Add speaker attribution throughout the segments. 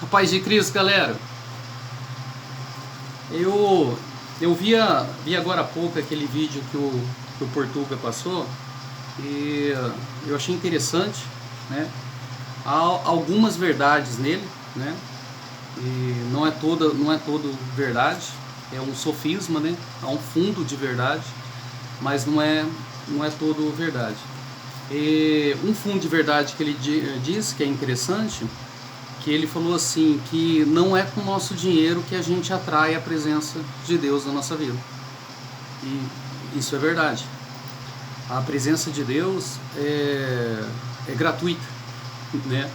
Speaker 1: A paz de Cristo, galera. Eu vi agora há pouco aquele vídeo que o Portuga passou e eu achei interessante, né? Há algumas verdades nele, né? E não é todo verdade, é um sofisma, né? Há um fundo de verdade, mas não é todo verdade. E um fundo de verdade que ele diz que é interessante, que ele falou assim, que não é com o nosso dinheiro que a gente atrai a presença de Deus na nossa vida. E isso é verdade. A presença de Deus é gratuita, né?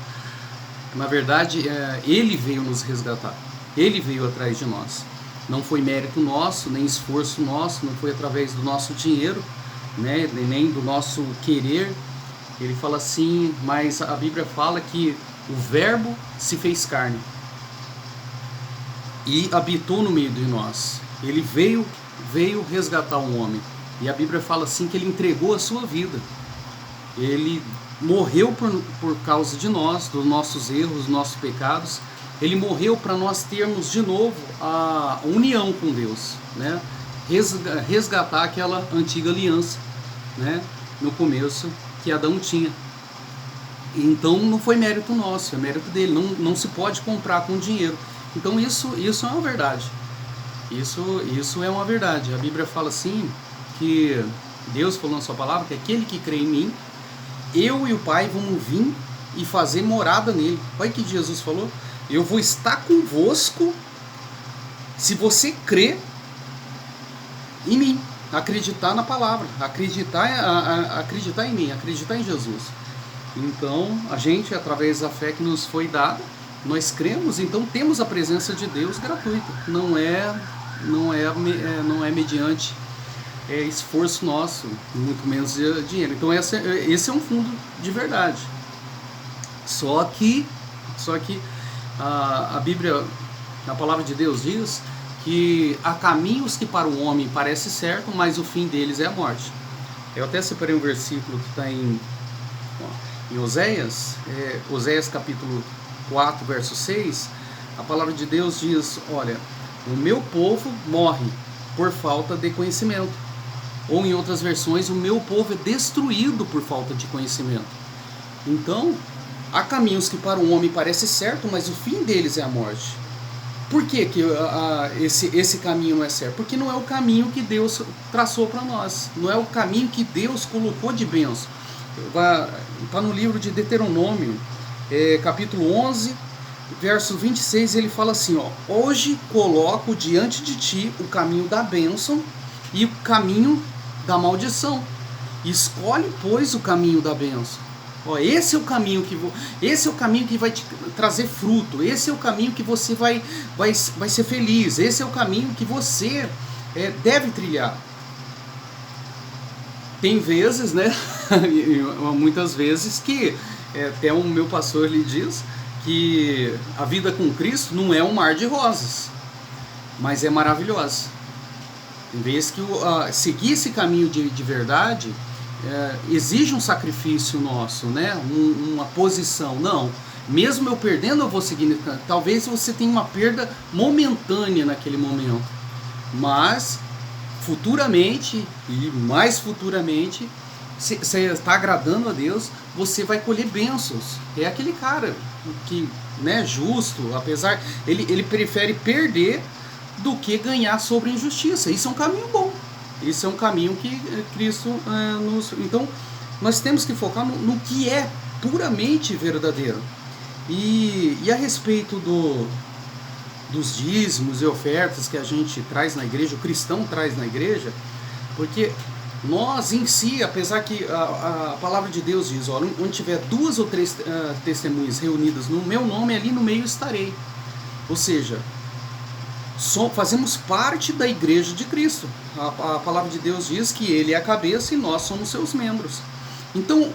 Speaker 1: Na verdade, Ele veio nos resgatar. Ele veio atrás de nós. Não foi mérito nosso, nem esforço nosso, não foi através do nosso dinheiro, né? Nem do nosso querer. Ele fala assim, mas a Bíblia fala que o Verbo se fez carne e habitou no meio de nós. Ele veio resgatar um homem. E a Bíblia fala assim que ele entregou a sua vida. Ele morreu por causa de nós, dos nossos erros, dos nossos pecados. Ele morreu para nós termos de novo a união com Deus, né? Resgatar aquela antiga aliança, né? No começo que Adão tinha. Então não foi mérito nosso, é mérito dele. Não se pode comprar com dinheiro. Então isso é uma verdade. Isso é uma verdade. A Bíblia fala assim, que Deus falou na sua palavra, que aquele que crê em mim, eu e o Pai vamos vir e fazer morada nele. Olha o que Jesus falou. Eu vou estar convosco se você crer em mim, acreditar na palavra, acreditar em mim, acreditar em Jesus. Então, a gente, através da fé que nos foi dada, nós cremos, então temos a presença de Deus gratuita. Não é mediante esforço nosso, muito menos dinheiro. Então, esse é um fundo de verdade. Só que a Bíblia, a palavra de Deus diz que há caminhos que para o homem parece certo, mas o fim deles é a morte. Eu até separei um versículo que está em Oséias, Oséias capítulo 4, verso 6, a palavra de Deus diz, olha, o meu povo morre por falta de conhecimento. Ou em outras versões, o meu povo é destruído por falta de conhecimento. Então, há caminhos que para o homem parece certo, mas o fim deles é a morte. Por que esse caminho não é certo? Porque não é o caminho que Deus traçou para nós. Não é o caminho que Deus colocou de bênção. Está no livro de Deuteronômio, capítulo 11, verso 26, ele fala assim, ó, hoje coloco diante de ti o caminho da bênção e o caminho da maldição. Escolhe, pois, o caminho da bênção. Ó, esse é o caminho que vai te trazer fruto, esse é o caminho que você vai ser feliz, esse é o caminho que você deve trilhar. Tem vezes, né, muitas vezes que até o meu pastor lhe diz que a vida com Cristo não é um mar de rosas, mas é maravilhosa. Em vez que seguir esse caminho de verdade exige um sacrifício nosso, né, uma posição. Não, mesmo eu perdendo eu vou seguir. Talvez você tenha uma perda momentânea naquele momento, mas futuramente e mais futuramente, se você está agradando a Deus, você vai colher bênçãos. É aquele cara que, né, justo, apesar, ele prefere perder do que ganhar sobre a injustiça. Isso é um caminho bom. Isso é um caminho que Cristo nos... Então, nós temos que focar no que é puramente verdadeiro. E a respeito dos dízimos e ofertas que a gente traz na igreja, o cristão traz na igreja, porque nós em si, apesar que a palavra de Deus diz, ó, onde tiver 2 ou 3 testemunhas reunidas no meu nome, ali no meio estarei. Ou seja, fazemos parte da igreja de Cristo. A palavra de Deus diz que Ele é a cabeça e nós somos seus membros. Então,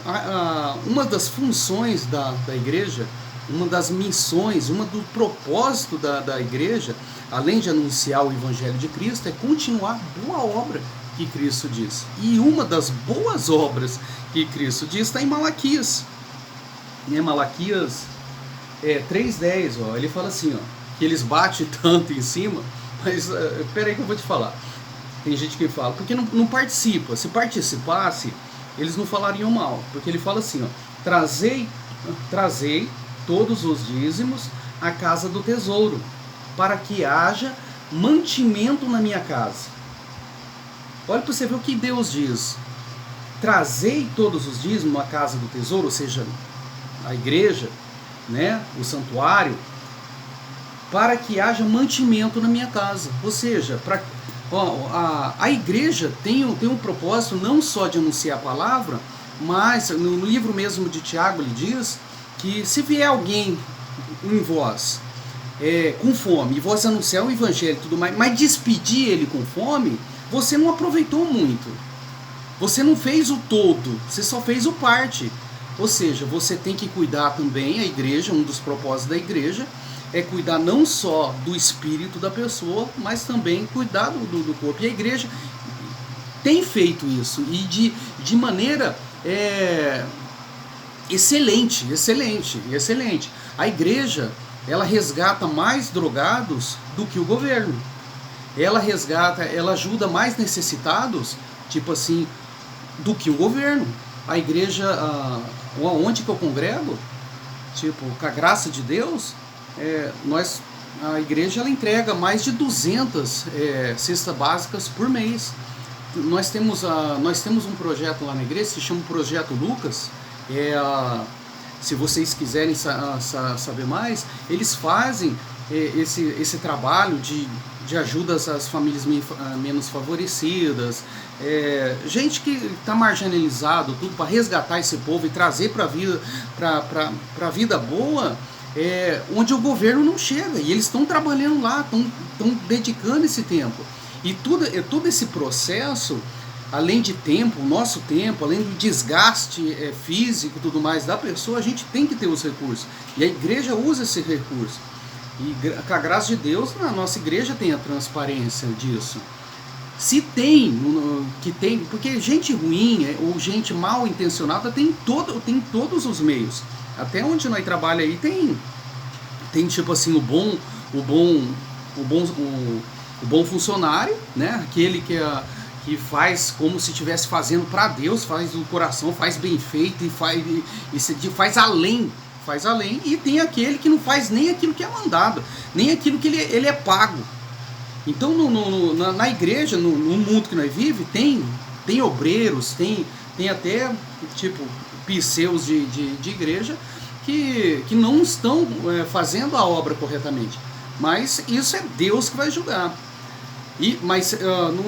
Speaker 1: uma das funções da igreja, uma das missões, do propósito da igreja, além de anunciar o Evangelho de Cristo, é continuar a boa obra que Cristo diz. E uma das boas obras que Cristo diz está em Malaquias. Malaquias 3:10, ó, ele fala assim, ó, que eles batem tanto em cima, mas peraí que eu vou te falar. Tem gente que fala, porque não participa. Se participasse, eles não falariam mal. Porque ele fala assim, ó, trazei todos os dízimos à casa do tesouro, para que haja mantimento na minha casa. Olha para você ver o que Deus diz. Trazei todos os dízimos à casa do tesouro, ou seja, a igreja, né, o santuário, para que haja mantimento na minha casa. Ou seja, a igreja tem um propósito não só de anunciar a palavra, mas no livro mesmo de Tiago ele diz que se vier alguém em vós com fome, e vós anunciar o evangelho e tudo mais, mas despedir ele com fome, você não aproveitou muito. Você não fez o todo, você só fez o parte. Ou seja, você tem que cuidar também, a igreja, um dos propósitos da igreja, é cuidar não só do espírito da pessoa, mas também cuidar do corpo. E a igreja tem feito isso, e de maneira excelente. A igreja, ela resgata mais drogados do que o governo. Ela ajuda mais necessitados, tipo assim, do que o governo. A igreja, onde que eu congrego, tipo, com a graça de Deus, a igreja ela entrega mais de 200 cestas básicas por mês. Nós temos um projeto lá na igreja, se chama Projeto Lucas. Se vocês quiserem saber mais, eles fazem esse trabalho de ajudas às famílias menos favorecidas, gente que está marginalizado, tudo para resgatar esse povo e trazer para a vida boa, onde o governo não chega, e eles estão trabalhando lá, estão dedicando esse tempo. E todo esse processo, além de tempo, o nosso tempo, além do desgaste físico e tudo mais da pessoa, a gente tem que ter os recursos. E a igreja usa esse recurso. E com a graça de Deus, na nossa igreja tem a transparência disso. Se tem, porque gente ruim ou gente mal intencionada tem todos os meios. Até onde nós trabalhamos aí tem tipo assim o bom funcionário, né? Aquele que faz como se estivesse fazendo para Deus, faz do coração, faz bem feito e faz além. E tem aquele que não faz nem aquilo que é mandado, nem aquilo que ele é pago. Então na igreja, no mundo que nós vivemos, tem obreiros, tem até tipo pseudos de igreja que não estão fazendo a obra corretamente. Mas isso é Deus que vai julgar. Mas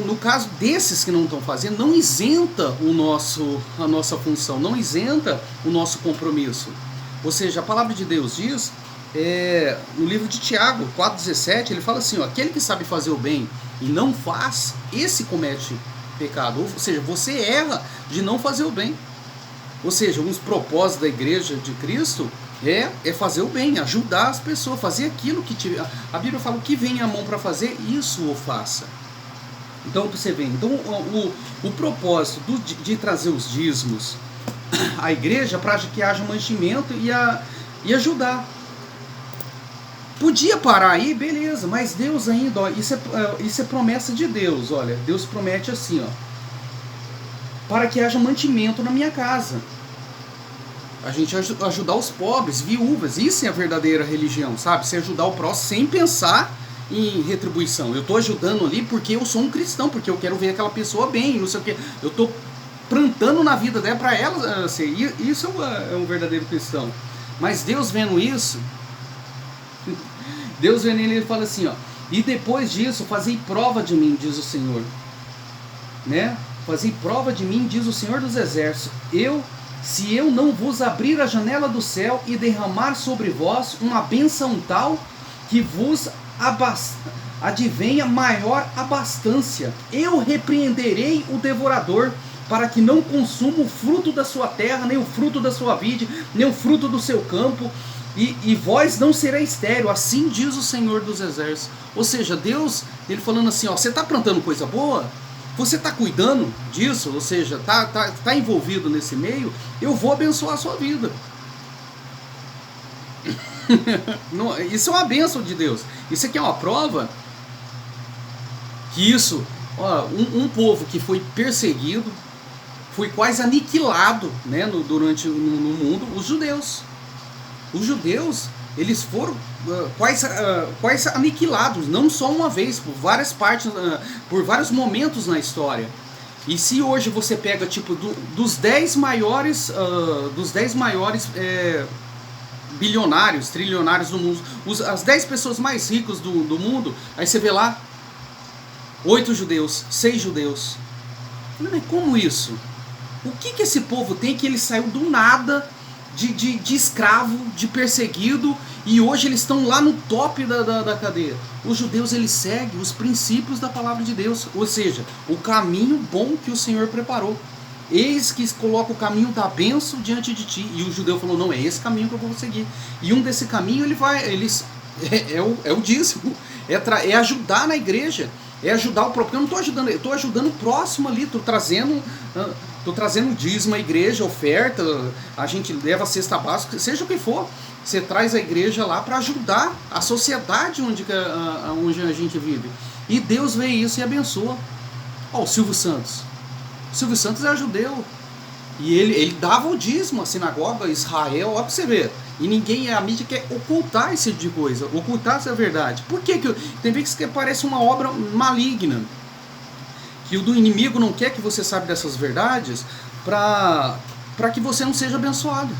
Speaker 1: no caso desses que não estão fazendo, não isenta a nossa função, não isenta o nosso compromisso. Ou seja, a palavra de Deus diz, no livro de Tiago 4,17, ele fala assim, ó, aquele que sabe fazer o bem e não faz, esse comete pecado. Ou seja, você erra de não fazer o bem. Ou seja, um dos propósitos da igreja de Cristo é fazer o bem, ajudar as pessoas, fazer aquilo que a Bíblia fala, o que vem à mão para fazer, isso o faça. Então você vê, o propósito de trazer os dízimos à igreja para que haja mantimento e ajudar. Podia parar aí, beleza, mas Deus ainda, ó, isso é promessa de Deus, olha, Deus promete assim, ó, para que haja mantimento na minha casa. A gente ajudar os pobres, viúvas, isso é a verdadeira religião, sabe? Você ajudar o próximo sem pensar em retribuição. Eu estou ajudando ali porque eu sou um cristão, porque eu quero ver aquela pessoa bem, não sei o que. Eu estou plantando na vida dela para ela ser. Isso é um verdadeiro cristão. Mas Deus vendo isso, ele fala assim, ó, e depois disso, fazei prova de mim, diz o Senhor, né? Fazei prova de mim, diz o Senhor dos Exércitos, se eu não vos abrir a janela do céu e derramar sobre vós uma bênção tal que vos advenha maior abastança, eu repreenderei o devorador, para que não consuma o fruto da sua terra, nem o fruto da sua vide, nem o fruto do seu campo, e vós não sereis estéril, assim diz o Senhor dos Exércitos. Ou seja, Deus, ele falando assim, ó, você está plantando coisa boa? Você está cuidando disso? Ou seja, está envolvido nesse meio? Eu vou abençoar a sua vida. Isso é uma bênção de Deus. Isso aqui é uma prova que isso, ó, um povo que foi perseguido, foi quase aniquilado, né, no mundo, os judeus. Os judeus, eles foram quase aniquilados, não só uma vez, por várias partes, por vários momentos na história. E se hoje você pega tipo dos 10 maiores, bilionários, trilionários do mundo, as 10 pessoas mais ricas do mundo, aí você vê lá 8 judeus, 6 judeus. Mas como isso? O que esse povo tem que ele saiu do nada de escravo, de perseguido, e hoje eles estão lá no top da cadeia? Os judeus, eles seguem os princípios da palavra de Deus, ou seja, o caminho bom que o Senhor preparou. Eis que coloca o caminho da bênção diante de ti. E o judeu falou, não, é esse caminho que eu vou seguir. E um desse caminho é o dízimo, é ajudar na igreja, é ajudar o próprio. Eu não estou ajudando, eu estou ajudando o próximo ali, estou trazendo dízimo à igreja, oferta, a gente leva a cesta básica, seja o que for. Você traz a igreja lá para ajudar a sociedade onde a gente vive. E Deus vê isso e abençoa. Ó, o Silvio Santos. O Silvio Santos é judeu. E ele dava o dízimo à sinagoga, a Israel, ó pra você ver. E a mídia quer ocultar esse tipo de coisa, ocultar essa verdade. Por que tem vezes que parece uma obra maligna? Que o do inimigo não quer que você saiba dessas verdades para que você não seja abençoado.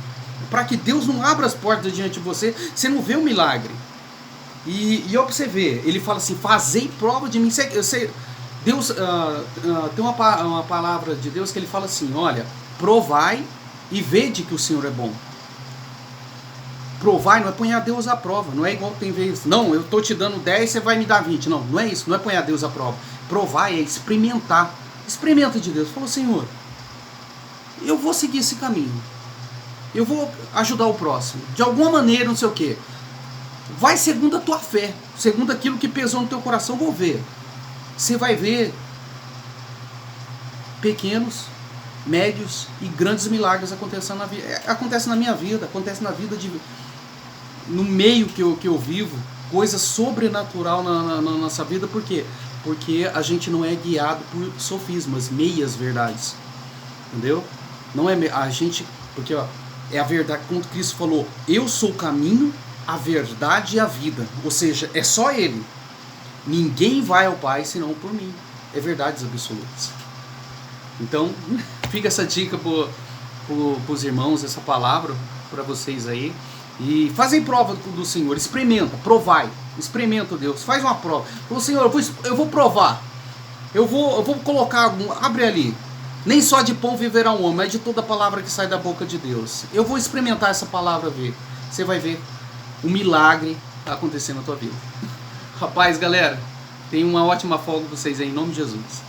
Speaker 1: Para que Deus não abra as portas diante de você, você não vê o milagre. E ó pra você ver, ele fala assim, fazei prova de mim. Deus tem uma palavra de Deus que ele fala assim, olha, provai e vede que o Senhor é bom. Provai não é pôr a Deus à prova, não é igual tem vezes, não, eu estou te dando 10, você vai me dar 20, não é isso, não é pôr a Deus à prova. Provai é experimentar, experimenta de Deus, falou, Senhor, eu vou seguir esse caminho, eu vou ajudar o próximo, de alguma maneira, não sei o que, vai segundo a tua fé, segundo aquilo que pesou no teu coração, vou ver. Você vai ver pequenos, médios e grandes milagres acontecendo na vida. Acontece na minha vida, acontece na vida no meio que eu vivo, coisa sobrenatural na nossa vida. Por quê? Porque a gente não é guiado por sofismas, meias verdades. Entendeu? Não é a gente, porque ó, é a verdade, como Cristo falou, eu sou o caminho, a verdade e a vida. Ou seja, é só Ele. Ninguém vai ao Pai senão por mim. É verdades absolutas. Então, fica essa dica pros irmãos, essa palavra para vocês aí. E fazem prova do Senhor, experimenta, provai. Experimenta, Deus, faz uma prova. Fala, Senhor, eu vou provar. Eu vou colocar abre ali. Nem só de pão viverá um homem, mas de toda palavra que sai da boca de Deus. Eu vou experimentar essa palavra, ver. Você vai ver um milagre acontecendo na tua vida. Rapaz, galera, tenham uma ótima folga vocês aí, em nome de Jesus.